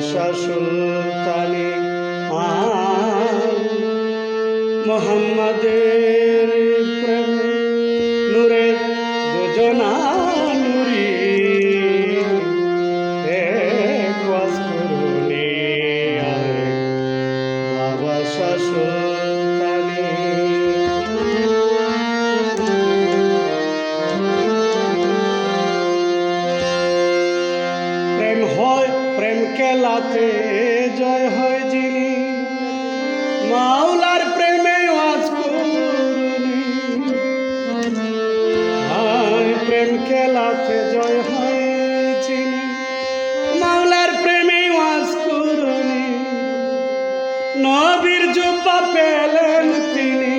শাহ সুলতানি মোহাম্মদের প্রেমে নূরের দুজনা নুরি এক ওয়াজ করুনি আরেক বাবা শাহ সুলতানি। প্রেম হয় প্রেম খেলাতে জয় হয় যিনি মাওলার প্রেমে ওয়াজ করুনি। প্রেম খেলাতে জয় হয় যিনি মাওলার প্রেমে ওয়াজ করুনি। নবীর জুব্বা পেলেন তিনি,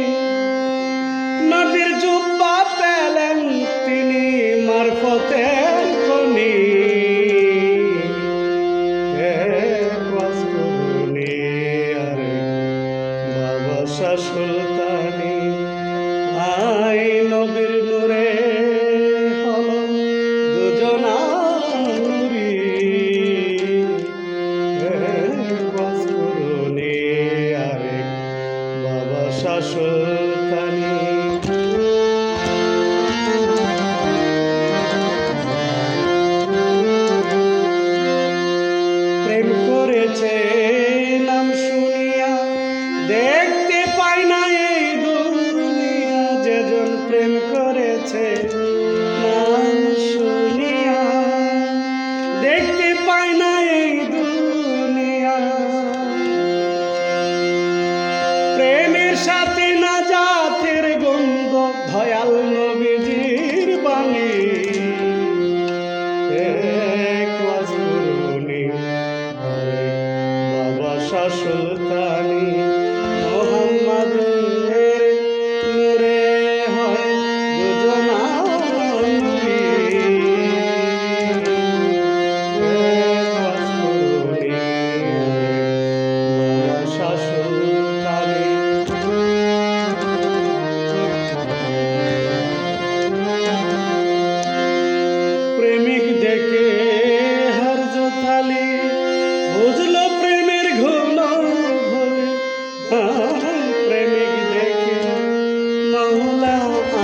নবীর জুব্বা পেলেন তিনি মারফতের খনি ওয়াজ করুনি আরেক বাবা শাহ সুলতানি। নবীর নূরে হলো দুজনা নুরি ওয়াজ করুনি আরেক বাবা শাহ সুলতানি। প্রেম করেছে নাম শুনিয়া দেখতে পাই না এই দুনিয়া। যেজন প্রেম করেছে নাম শুনিয়া দেখতে পাই না এই দুনিয়া। প্রেমের সাথে না জাতের গন্ধ দয়াল নবীজির বাণী এক ওয়াজ করুনি বাবা শাহ সুলতানি। মোহাম্মদের নূরে হয় দুজনা নুরি ওয়াজ করুনি বাবা শাহ সুলতানি। প্রেমিক দেখে হরজ থালি বুঝলো প্রেমের ঘন ভোলে। প্রেমিক দেখে মাওলা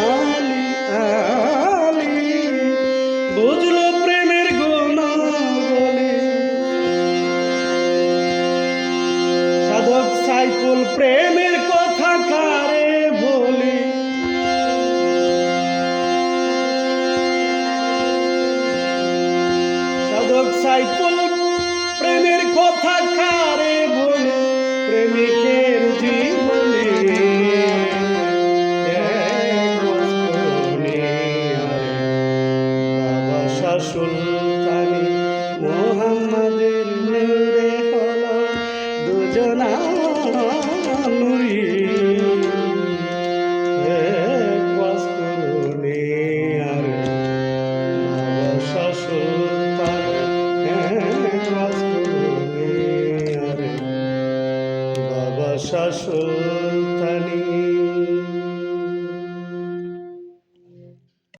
আলী আলী বুঝলো প্রেমের ঘন ভোলে। সাধক সাইফুল প্রেমের কথা কারে বলে। সাধক সাইফুল প্রেমের কথা কারে বলে। প্রেমিকের জীবনে ওয়াজ করুনি বাবা শাহ সুলতানি। মোহাম্মদের নূরে হলো দুজনা নুরি ওয়াজ করুনি বাবা শাহ সুলতানি ওয়াজ করুনি বাবা শাহ সুলতানি।